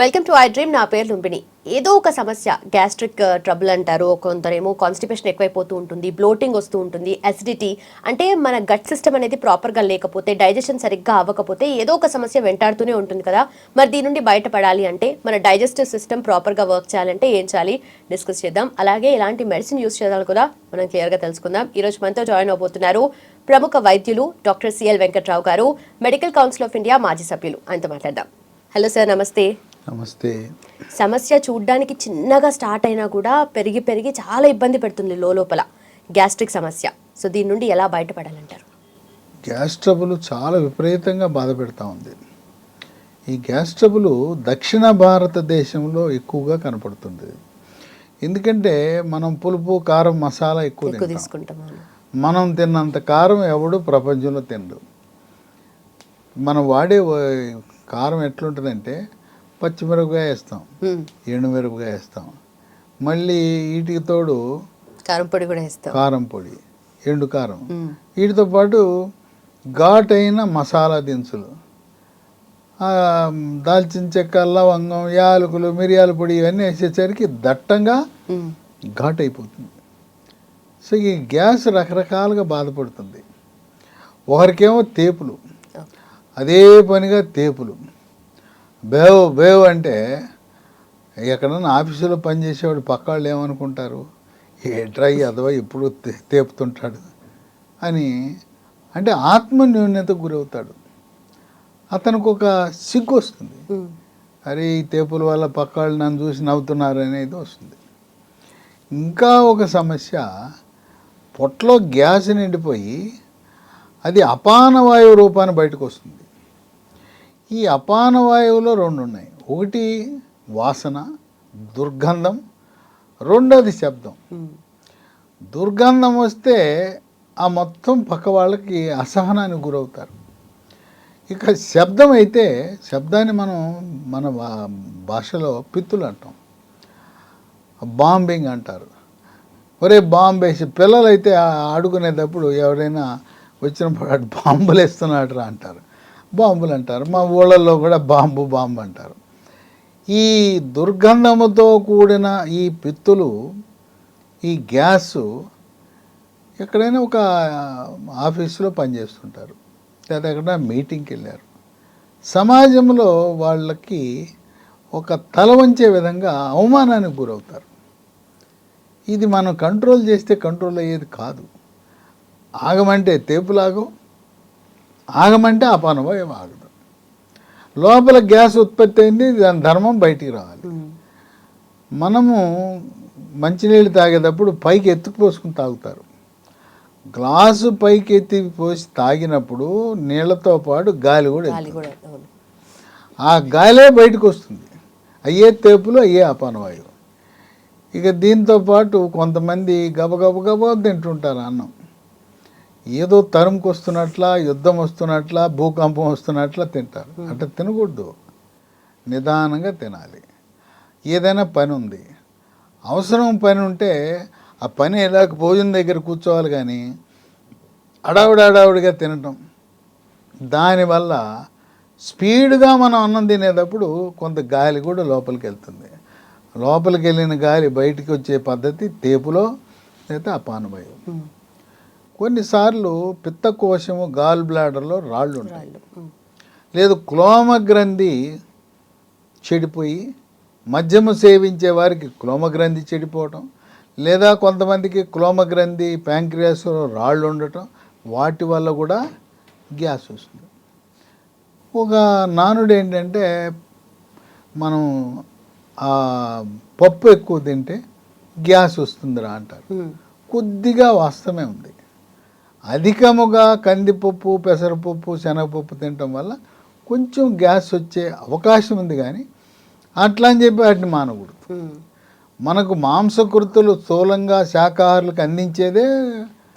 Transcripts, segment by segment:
Welcome to I dream. నా పేరు లుంబిని. ఏదో ఒక సమస్య, గ్యాస్ట్రిక్ ట్రబుల్ అంటారు, కొందరేమో కాన్స్టిపేషన్ ఎక్కువైపోతూ ఉంటుంది, బ్లోటింగ్ వస్తూ ఉంటుంది, అసిడిటీ, అంటే మన గట్ సిస్టమ్ అనేది ప్రాపర్గా లేకపోతే, డైజెషన్ సరిగ్గా అవ్వకపోతే ఏదో ఒక సమస్య వెంటాడుతూనే ఉంటుంది కదా. మరి దీని నుండి బయటపడాలి అంటే, మన డైజెస్టివ్ సిస్టమ్ ప్రాపర్గా వర్క్ చేయాలంటే ఏం చేయాలి డిస్కస్ చేద్దాం. అలాగే ఎలాంటి మెడిసిన్ యూస్ చేయాలి కూడా మనం క్లియర్గా తెలుసుకుందాం. ఈరోజు మనతో జాయిన్ అవబోతున్నారు ప్రముఖ వైద్యులు డాక్టర్ సిఎల్ వెంకట్రావు గారు, మెడికల్ కౌన్సిల్ ఆఫ్ ఇండియా మాజీ సభ్యులు. ఆయనతో మాట్లాడదాం. హలో సార్, నమస్తే. నమస్తే. సమస్య చూడ్డానికి చిన్నగా స్టార్ట్ అయినా కూడా పెరిగి పెరిగి చాలా ఇబ్బంది పెడుతుంది లోపల, గ్యాస్ట్రిక్ సమస్య. సో దీని నుండి ఎలా బయటపడాలంటారు? గ్యాస్ ట్రబుల్ చాలా విపరీతంగా బాధ పెడతా ఉంది. ఈ గ్యాస్ ట్రబుల్ దక్షిణ భారతదేశంలో ఎక్కువగా కనపడుతుంది. ఎందుకంటే మనం పులుపు, కారం, మసాలా ఎక్కువ తీసుకుంటాం. మనం తిన్నంత కారం ఎవడు ప్రపంచంలో తినడు. మనం వాడే కారం ఎట్లుంటుందంటే పచ్చిమిరపకాయ వేస్తాం, ఎండుమిరపకాయ వేస్తాం, మళ్ళీ వీటికి తోడు కారం పొడి కూడా వేస్తాం, కారం పొడి, ఎండు కారం, వీటితో పాటు ఘాటైన మసాలా దినుసులు, దాల్చిన చెక్క, లవంగం, యాలకులు, మిరియాల పొడి ఇవన్నీ వేసేసరికి దట్టంగా ఘాట్ అయిపోతుంది. సో ఈ గ్యాస్ రకరకాలుగా బాధపడుతుంది. ఒకరికేమో తేపులు, అదే పనిగా తేపులు, బేవ్ అంటే ఎక్కడన్నా ఆఫీసులో పనిచేసేవాడు పక్క వాళ్ళు ఏమనుకుంటారు, ఏ డ్రై అథవా ఎప్పుడు తేపుతుంటాడు అని, అంటే ఆత్మన్యూన్యతకు గురవుతాడు. అతనికి ఒక సిగ్గు వస్తుంది, అరే ఈ తేపుల వల్ల పక్క వాళ్ళు నన్ను చూసి నవ్వుతున్నారు అనేది వస్తుంది. ఇంకా ఒక సమస్య, పొట్టలో గ్యాస్ నిండిపోయి అది అపానవాయువు రూపాన్ని బయటకు వస్తుంది. ఈ అపానవాయువులో రెండు ఉన్నాయి. ఒకటి వాసన, దుర్గంధం, రెండోది శబ్దం. దుర్గంధం వస్తే ఆ మొత్తం పక్క వాళ్ళకి అసహనానికి గురవుతారు. ఇక శబ్దం అయితే, శబ్దాన్ని మన భాషలో పిత్తులు అంటాం, బాంబింగ్ అంటారు. ఒరే బాంబు వేసి, పిల్లలైతే ఆడుకునేటప్పుడు ఎవరైనా వచ్చినప్పుడు బాంబులు వేస్తున్నాడు రా అంటారు, బాంబులు అంటారు. మా ఊళ్ళల్లో కూడా బాంబు అంటారు. ఈ దుర్గంధముతో కూడిన ఈ పిత్తులు, ఈ గ్యాసు ఎక్కడైనా ఒక ఆఫీసులో పనిచేస్తుంటారు, లేదా ఎక్కడ మీటింగ్కి వెళ్ళారు, సమాజంలో వాళ్ళకి ఒక తల వంచే విధంగా అవమానానికి గురవుతారు. ఇది మనం కంట్రోల్ చేస్తే కంట్రోల్ అయ్యేది కాదు. ఆగమంటే తేపులాగం, ఆగమంటే అపానవాయువు ఆగదు. లోపల గ్యాస్ ఉత్పత్తి అయింది, దాని ధర్మం బయటికి రావాలి. మనము మంచినీళ్ళు తాగేటప్పుడు పైకి ఎత్తుకుపోసుకుని తాగుతారు. గ్లాసు పైకి ఎత్తి పోసి తాగినప్పుడు నీళ్లతో పాటు గాలి కూడా, ఆ గాలే బయటకు వస్తుంది. అయ్యే తేపులు, అయ్యే అపానవాయువు. ఇక దీంతో పాటు కొంతమంది గబగబ తింటుంటారు అన్నం. ఏదో తరుముకు వస్తున్నట్లా, యుద్ధం వస్తున్నట్లా, భూకంపం వస్తున్నట్లా తింటారు. అట్లా తినకూడదు, నిదానంగా తినాలి. ఏదైనా పని ఉంది, అవసరం పని ఉంటే ఆ పని ఎలాగ భోజనం దగ్గర కూర్చోవాలి, కానీ అడావుడిగా తినటం, దానివల్ల స్పీడ్గా మనం అన్నం తినేటప్పుడు కొంత గాలి కూడా లోపలికి వెళ్తుంది. లోపలికి వెళ్ళిన గాలి బయటికి వచ్చే పద్ధతి తేపులో లేదా అపానవాయువు. కొన్నిసార్లు పిత్తకోశము, గాల్ బ్లాడర్లో రాళ్ళు ఉంటాయి, లేదు క్లోమగ్రంథి చెడిపోయి, మద్యము సేవించే వారికి క్లోమగ్రంథి చెడిపోవటం, లేదా కొంతమందికి క్లోమగ్రంథి ప్యాంక్రియాస్లో రాళ్ళు ఉండటం, వాటి వల్ల కూడా గ్యాస్ వస్తుంది. ఒక నానుడు ఏంటంటే, మనం పప్పు ఎక్కువ తింటే గ్యాస్ వస్తుందిరా అంటారు. కొద్దిగా వాస్తవమే ఉంది. అధికముగా కందిపప్పు, పెసరపప్పు, శనగపప్పు తినటం వల్ల కొంచెం గ్యాస్ వచ్చే అవకాశం ఉంది, కానీ అట్లా అని చెప్పి వాటిని మానకూడదు. మనకు మాంసకృతులు స్థూలంగా శాకాహారులకు అందించేదే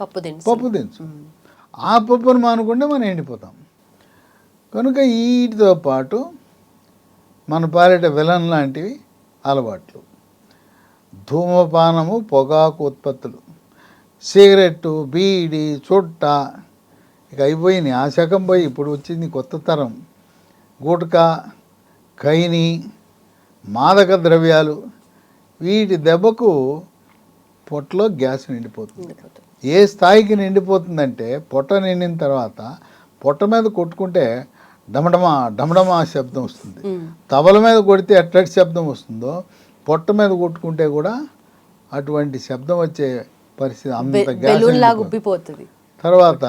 పప్పు దినుసు. ఆ పప్పును మానుకుంటే మనం ఎండిపోతాం. కనుక వీటితో పాటు మన పాలిట విలన్ లాంటివి అలవాట్లు, ధూమపానము, పొగాకు ఉత్పత్తులు, సిగరెట్టు, బీడి, చుట్ట, ఇక అయిపోయినాయి. ఆ శకం పోయి ఇప్పుడు వచ్చింది కొత్త తరం, గుట్కా, ఖైని, మాదక ద్రవ్యాలు, వీటి దెబ్బకు పొట్టలో గ్యాస్ నిండిపోతుంది. ఏ స్థాయికి నిండిపోతుందంటే పొట్ట నిండిన తర్వాత పొట్ట మీద కొట్టుకుంటే డమడమా డమడమా శబ్దం వస్తుంది. తబల మీద కొడితే ఎట్టటి శబ్దం వస్తుందో పొట్ట మీద కొట్టుకుంటే కూడా అటువంటి శబ్దం వచ్చే పరిస్థితి, అంత గ్యాస్ ఉబ్బిపోతుంది. తర్వాత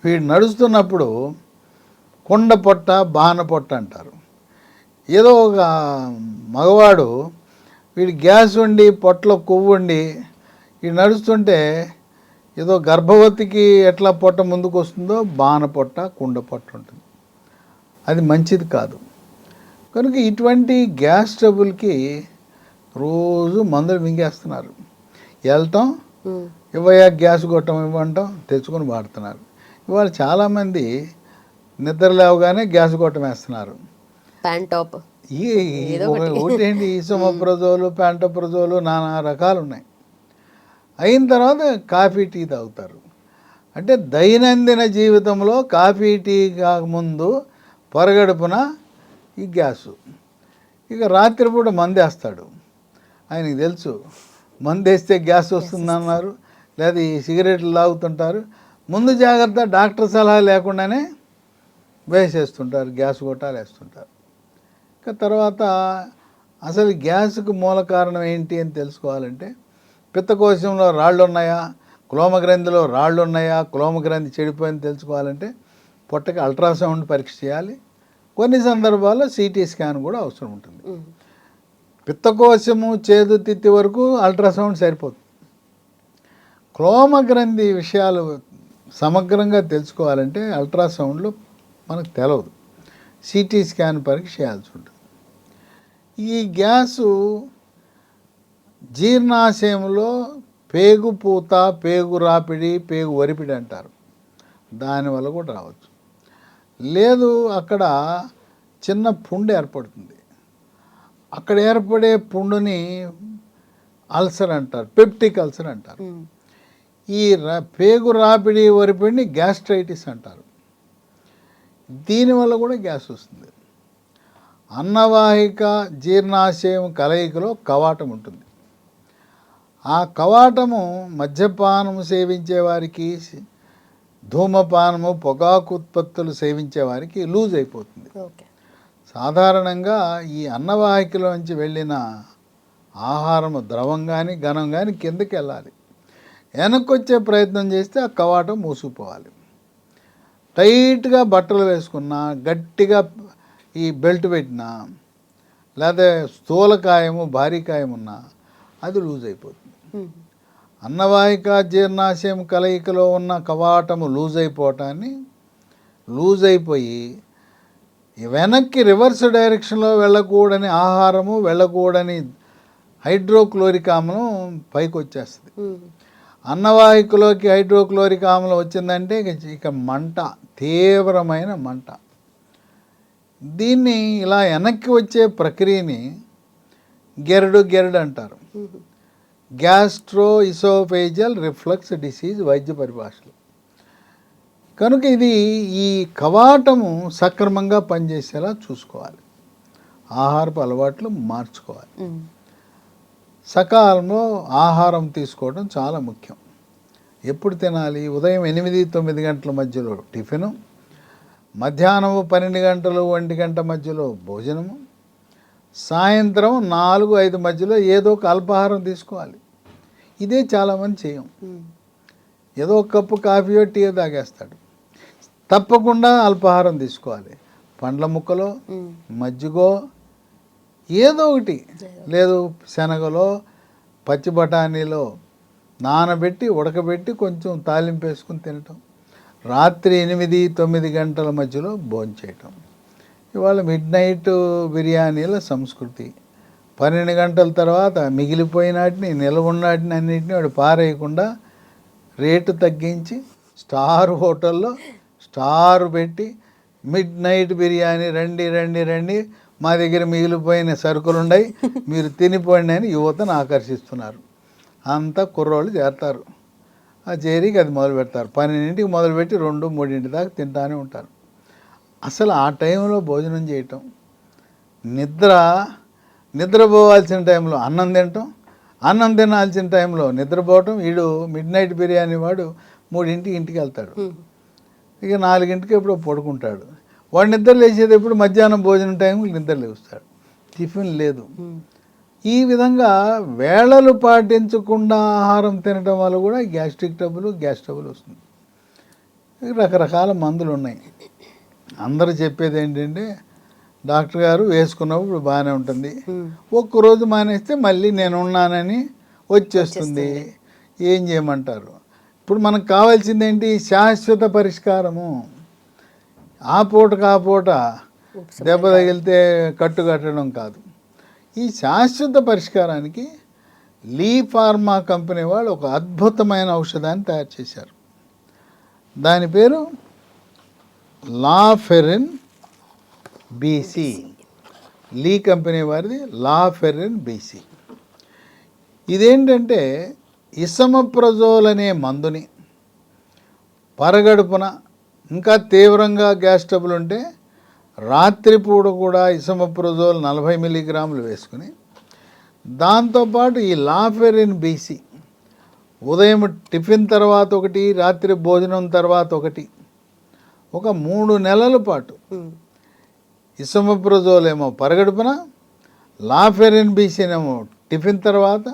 వీడు నడుస్తున్నప్పుడు కొండ పొట్ట బాన పొట్ట అంటారు. ఏదో ఒక మగవాడు వీడి గ్యాస్ ఉండి పొట్టలో కొవ్వు ఉండి వీడు నడుస్తుంటే ఏదో గర్భవతికి ఎట్లా పొట్ట ముందుకు వస్తుందో బాన పొట్ట కుండ పొట్ట ఉంటుంది. అది మంచిది కాదు. కనుక ఇటువంటి గ్యాస్ ట్రబుల్కి రోజు మందులు మింగేస్తున్నారు. వెళ్ళటం, ఇవ్వయా గ్యాస్ కొట్టం ఇవ్వంటాం, తెచ్చుకొని వాడుతున్నారు. ఇవాళ చాలామంది నిద్ర లేవగానే గ్యాస్ కొట్టం వేస్తున్నారు. ఒకటేంటి ఈసోమోప్రజోలు, ప్యాంటోప్రజోలు, నానా రకాలు ఉన్నాయి. అయిన తర్వాత కాఫీ టీ తాగుతారు. అంటే దైనందిన జీవితంలో కాఫీ టీ కాకముందు పొరగడుపున ఈ గ్యాసు. ఇక రాత్రిపూట మందేస్తాడు. ఆయనకి తెలుసు మందేస్తే గ్యాస్ వస్తుందన్నారు. లేదా ఈ సిగరెట్లు తాగుతుంటారు. ముందు జాగ్రత్త, డాక్టర్ సలహా లేకుండానే వేసేస్తుంటారు, గ్యాస్ కొట్టాలు వేస్తుంటారు. ఇక తర్వాత అసలు గ్యాస్కు మూల కారణం ఏంటి అని తెలుసుకోవాలంటే పిత్తకోశంలో రాళ్ళు ఉన్నాయా, క్లోమగ్రంథిలో రాళ్ళు ఉన్నాయా, క్లోమగ్రంథి చెడిపోయింది తెలుసుకోవాలంటే పొట్టకి అల్ట్రాసౌండ్ పరీక్ష చేయాలి. కొన్ని సందర్భాల్లో సిటీ స్కాన్ కూడా అవసరం ఉంటుంది. పిత్తకోశము చేదు తిత్తి వరకు అల్ట్రాసౌండ్ సరిపోతుంది. క్లోమగ్రంథి విషయాలు సమగ్రంగా తెలుసుకోవాలంటే అల్ట్రాసౌండ్లో మనకు తెలవదు, సిటీ స్కాన్ పరీక్ష చేయాల్సి ఉంటుంది. ఈ గ్యాసు జీర్ణాశయంలో పేగు పూత, పేగు రాపిడి, పేగు వరిపిడి అంటారు, దానివల్ల కూడా రావచ్చు. లేదు అక్కడ చిన్న పుండు ఏర్పడుతుంది. అక్కడ ఏర్పడే పుండుని అల్సర్ అంటారు, పెప్టిక్ అల్సర్ అంటారు. ఈ పేగు రాపిడి వరిపిడిని గ్యాస్ట్రైటిస్ అంటారు. దీనివల్ల కూడా గ్యాస్ వస్తుంది. అన్నవాహిక జీర్ణాశయం కలయికలో కవాటం ఉంటుంది. ఆ కవాటము మద్యపానము సేవించే వారికి, ధూమపానము, పొగాకు ఉత్పత్తులు సేవించే వారికి లూజ్ అయిపోతుంది. సాధారణంగా ఈ అన్నవాహికలోంచి వెళ్ళిన ఆహారము ద్రవం కానీ ఘనం కానీ కిందకి వెళ్ళాలి. వెనక్కి వచ్చే ప్రయత్నం చేస్తే ఆ కవాటం మూసుకుపోవాలి. టైట్గా బట్టలు వేసుకున్నా, గట్టిగా ఈ బెల్ట్ పెట్టినా, లేదా స్థూలకాయము భారీకాయం ఉన్నా అది లూజ్ అయిపోతుంది. అన్నవాహిక జీర్ణాశయం కలయికలో ఉన్న కవాటము లూజ్ అయిపోయి వెనక్కి రివర్స్ డైరెక్షన్లో వెళ్ళకూడని ఆహారము, వెళ్ళకూడని హైడ్రోక్లోరిక్ ఆమ్లం పైకి వచ్చేస్తుంది. అన్నవాహికలోకి హైడ్రోక్లోరిక్ ఆమ్లం వచ్చిందంటే ఇక మంట, తీవ్రమైన మంట. దీన్ని ఇలా వెనక్కి వచ్చే ప్రక్రియని గెరడు అంటారు. గ్యాస్ట్రో ఇసోఫేజియల్ రిఫ్లక్స్ డిసీజ్ వైద్య పరిభాషలో. కనుక ఇది ఈ కవాటము సక్రమంగా పనిచేసేలా చూసుకోవాలి. ఆహారపు అలవాట్లు మార్చుకోవాలి. సకాలంలో ఆహారం తీసుకోవడం చాలా ముఖ్యం. ఎప్పుడు తినాలి? ఉదయం 8-9 గంటల మధ్యలో టిఫిను, మధ్యాహ్నం 12 గంటలు 1 గంట మధ్యలో భోజనము, సాయంత్రం 4-5 మధ్యలో ఏదో ఒక అల్పాహారం తీసుకోవాలి. ఇదే చాలామంది చేయం. ఏదో ఒక కప్పు కాఫీయో టీయో తాగేస్తాడు. తప్పకుండా అల్పాహారం తీసుకోవాలి. పండ్ల ముక్కలో, మజ్జిగో, ఏదో ఒకటి, లేదు శనగలో, పచ్చి బఠానీలో నానబెట్టి ఉడకబెట్టి కొంచెం తాలింపు వేసుకుని తినటం. రాత్రి 8-9 గంటల మధ్యలో భోంచేయటం. ఇవాళ మిడ్ నైట్ బిర్యానీల సంస్కృతి. 12 గంటల తర్వాత మిగిలిపోయినాటిని, నిలవున్నాటిని అన్నింటినీ వాడు పారేయకుండా రేటు తగ్గించి స్టార్ హోటల్లో స్టార్ పెట్టి మిడ్ నైట్ బిర్యానీ రండి మా దగ్గర మిగిలిపోయిన సరుకులు ఉన్నాయి, మీరు తినిపోండి అని యువతను ఆకర్షిస్తున్నారు. అంతా కుర్రోళ్ళు చేరతారు. ఆ చేరికి అది మొదలు పెడతారు. 12ంటికి మొదలుపెట్టి 2-3 దాకా తింటానే ఉంటారు. అసలు ఆ టైంలో భోజనం చేయటం, నిద్ర నిద్రపోవాల్సిన టైంలో అన్నం తినటం, అన్నం తినాల్సిన టైంలో నిద్రపోవటం. వీడు మిడ్ నైట్ బిర్యానీ వాడు 3ంటికి ఇంటికి వెళ్తాడు, ఇక 4ంటికి ఎప్పుడో పడుకుంటాడు. వాడు నిద్ర లేచేది ఎప్పుడు మధ్యాహ్నం భోజనం టైంకి నిద్ర లేస్తాడు, టిఫిన్ లేదు. ఈ విధంగా వేళలు పాటించకుండా ఆహారం తినడం వల్ల కూడా గ్యాస్ ట్రబుల్ వస్తుంది. రకరకాల మందులు ఉన్నాయి. అందరూ చెప్పేది ఏంటంటే డాక్టర్ గారు వేసుకున్నప్పుడు బాగానే ఉంటుంది, ఒక్కరోజు మానేస్తే మళ్ళీ నేను ఉన్నానని వచ్చేస్తుంది. ఏం చేయమంటారు? ఇప్పుడు మనకు కావాల్సింది ఏంటి? శాశ్వత పరిష్కారము. ఆ పూట దెబ్బ తగిలితే కట్టు కట్టడం కాదు. ఈ శాశ్వత పరిష్కారానికి లీ ఫార్మా కంపెనీ వాళ్ళు ఒక అద్భుతమైన ఔషధాన్ని తయారు చేశారు. దాని పేరు లాఫెరిన్ బీసీ. లీ కంపెనీ వారిది లాఫెరిన్ బీసీ. ఇదేంటంటే ఇసమప్రజోల్ అనే మందుని పరగడుపున, ఇంకా తీవ్రంగా గ్యాస్ ట్రబుల్ ఉంటే రాత్రిపూట కూడా ఇసమప్రజోల్ 40 మిల్లీగ్రాములు వేసుకుని, దాంతోపాటు ఈ లాఫెరిన్ బీసీ ఉదయం టిఫిన్ తర్వాత ఒకటి, రాత్రి భోజనం తర్వాత ఒకటి, ఒక 3 నెలల పాటు ఇసమప్రజోల్ ఏమో పరగడుపున, లాఫెరిన్ బీసీనేమో టిఫిన్ తర్వాత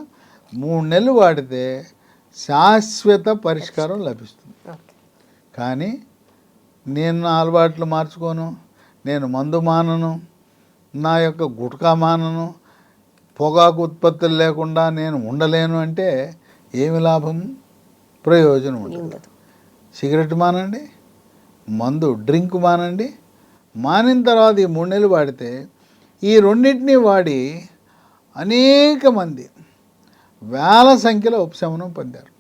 3 నెలలు వాడితే శాశ్వత పరిష్కారం లభిస్తుంది. కానీ నేను నా అలవాట్లు మార్చుకోను, నేను మందు మానను, నా యొక్క గుట్కా మానను, పొగాకు ఉత్పత్తులు లేకుండా నేను ఉండలేను అంటే ఏమి లాభం? ప్రయోజనం ఉండదు. సిగరెట్ మానండి, మందు డ్రింక్ మానండి. మానిన తర్వాత ఈ 3 నెలలు వాడితే ఈ రెండింటినీ వాడి అనేక మంది వేల సంఖ్యలో ఉపశమనం పొందారు.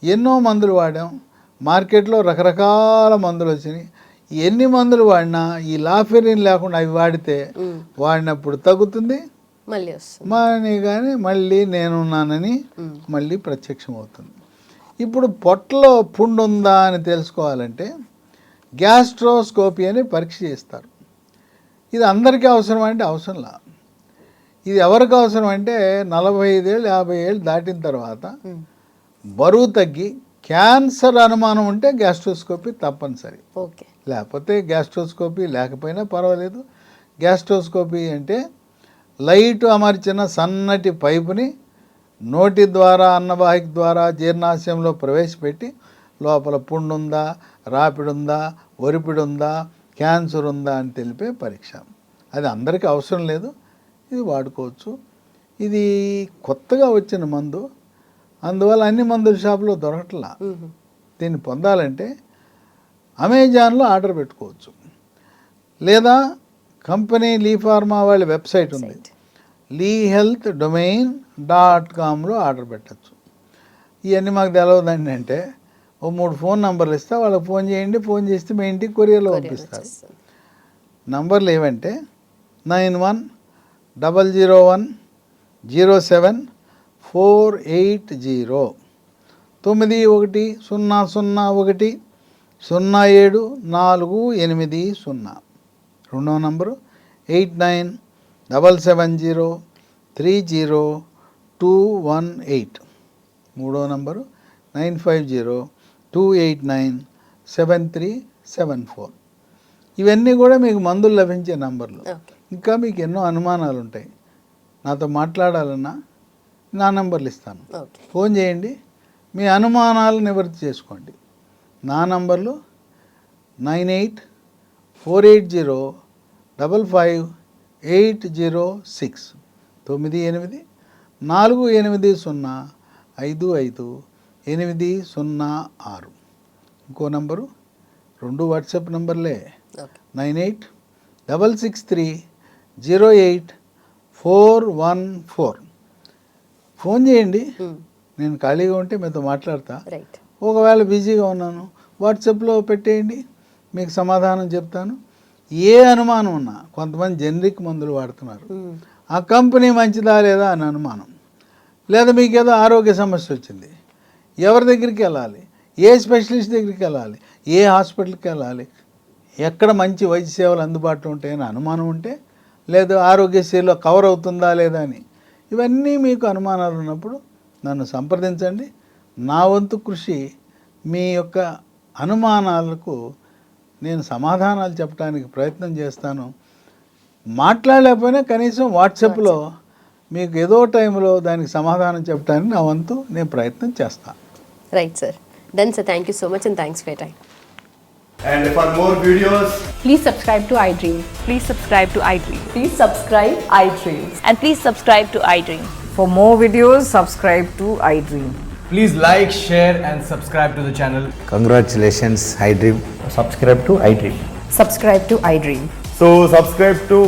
ఎన్నో మందులు వాడాం, మార్కెట్లో రకరకాల మందులు వచ్చినాయి. ఎన్ని మందులు వాడినా ఈ లాఫెరిన్ లేకుండా అవి వాడితే వాడినప్పుడు తగ్గుతుంది, మళ్ళీ కానీ మళ్ళీ నేనున్నానని మళ్ళీ ప్రత్యక్షం అవుతుంది. ఇప్పుడు పొట్టలో పుండు ఉందా అని తెలుసుకోవాలంటే గ్యాస్ట్రోస్కోపీ అని పరీక్ష చేస్తారు. ఇది అందరికీ అవసరం అంటే అవసరంలా. ఇది ఎవరికి అవసరం అంటే 45 ఏళ్ళు 50 ఏళ్ళు దాటిన తర్వాత బరువు తగ్గి క్యాన్సర్ అనుమానం ఉంటే గ్యాస్ట్రోస్కోపీ తప్పనిసరి. లేకపోతే గ్యాస్ట్రోస్కోపీ లేకపోయినా పర్వాలేదు. గ్యాస్ట్రోస్కోపీ అంటే లైట్ అమర్చిన సన్నటి పైపుని నోటి ద్వారా అన్నవాహిక ద్వారా జీర్ణాశయంలో ప్రవేశపెట్టి లోపల పుండుందా, రాపిడుందా, ఒరిపిడుందా, క్యాన్సర్ ఉందా అని తెలిపే పరీక్ష. అది అందరికీ అవసరం లేదు, ఇది వాడుకోవచ్చు. ఇది కొత్తగా వచ్చిన మందు, అందువల్ల అన్ని మందుల షాపులో దొరకట్లా. దీన్ని పొందాలంటే అమెజాన్లో ఆర్డర్ పెట్టుకోవచ్చు, లేదా కంపెనీ లీ ఫార్మా వాళ్ళ వెబ్సైట్ ఉంది, lehealthdomain.comలో ఆర్డర్ పెట్టచ్చు. ఇవన్నీ మాకు తెలవదండి అంటే ఓ 3 ఫోన్ నంబర్లు ఇస్తా, వాళ్ళకి ఫోన్ చేయండి, ఫోన్ చేస్తే మీ ఇంటికి కొరియర్లో పంపిస్తారు. నంబర్లు ఏవంటే 9100107480 9100010748. రెండో నంబరు 8977030218. మూడో నంబరు 9502897374. ఇవన్నీ కూడా మీకు మందులు లభించే నంబర్లు. ఇంకా మీకు ఎన్నో అనుమానాలు ఉంటాయి, నాతో మాట్లాడాలన్నా నా నంబర్లు ఇస్తాను, ఫోన్ చేయండి, మీ అనుమానాలు నివృత్తి చేసుకోండి. నా నంబర్లు 9848055806 9848055806. ఇంకో నంబరు, 2 వాట్సాప్ నంబర్లే, 9866308414. ఫోన్ చేయండి, నేను ఖాళీగా ఉంటే మీతో మాట్లాడతా. ఒకవేళ బిజీగా ఉన్నాను వాట్సాప్లో పెట్టేయండి, మీకు సమాధానం చెప్తాను. ఏ అనుమానం ఉన్నా, కొంతమంది జనరిక్ మందులు వాడుతున్నారు, ఆ కంపెనీ మంచిదా లేదా అని అనుమానం, లేదా మీకు ఏదో ఆరోగ్య సమస్య వచ్చింది, ఎవరి దగ్గరికి వెళ్ళాలి, ఏ స్పెషలిస్ట్ దగ్గరికి వెళ్ళాలి, ఏ హాస్పిటల్కి వెళ్ళాలి, ఎక్కడ మంచి వైద్య సేవలు అందుబాటులో ఉంటాయని అనుమానం ఉంటే లేదా ఆరోగ్యశ్రీలో కవర్ అవుతుందా లేదా అని ఇవన్నీ మీకు అనుమానాలు ఉన్నప్పుడు నన్ను సంప్రదించండి. నా వంతు కృషి మీ యొక్క అనుమానాలకు నేను సమాధానాలు చెప్పడానికి ప్రయత్నం చేస్తాను. మాట్లాడలేకపోయినా కనీసం వాట్సాప్లో మీకు ఏదో టైంలో దానికి సమాధానం చెప్పడానికి నా వంతు నేను ప్రయత్నం చేస్తాను. Right sir. Done sir. Thank you so much and thanks for your time. And for more videos, Please subscribe to iDream. Please subscribe to iDream. Please subscribe iDream. And please subscribe to iDream. For more videos, subscribe to iDream. please like, share and subscribe to the channel. Congratulations, iDream. Subscribe to iDream. Subscribe to iDream. So subscribe to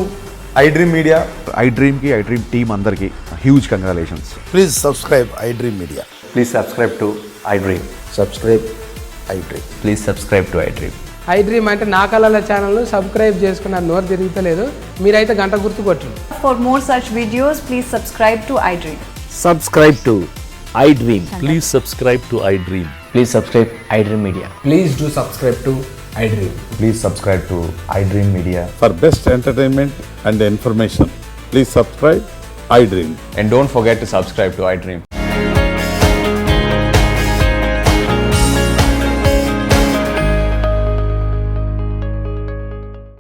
iDream Media. iDream ki iDream team andarki huge congratulations. Please subscribe iDream Media. Please subscribe to iDream. Subscribe iDream. Please subscribe to iDream. iDream అంటే నా కళల ఛానల్ను subscribe చేసుకున్న నోరు తిరుగుతలేదు. మీరైతే గంట గుర్తు కొట్టండి. For more such videos, please subscribe to iDream. Subscribe to iDream. Please subscribe to iDream. Please subscribe iDream Media. Please do subscribe to iDream. Please subscribe to iDream Media. For best entertainment and information, please subscribe iDream. And don't forget to subscribe to iDream.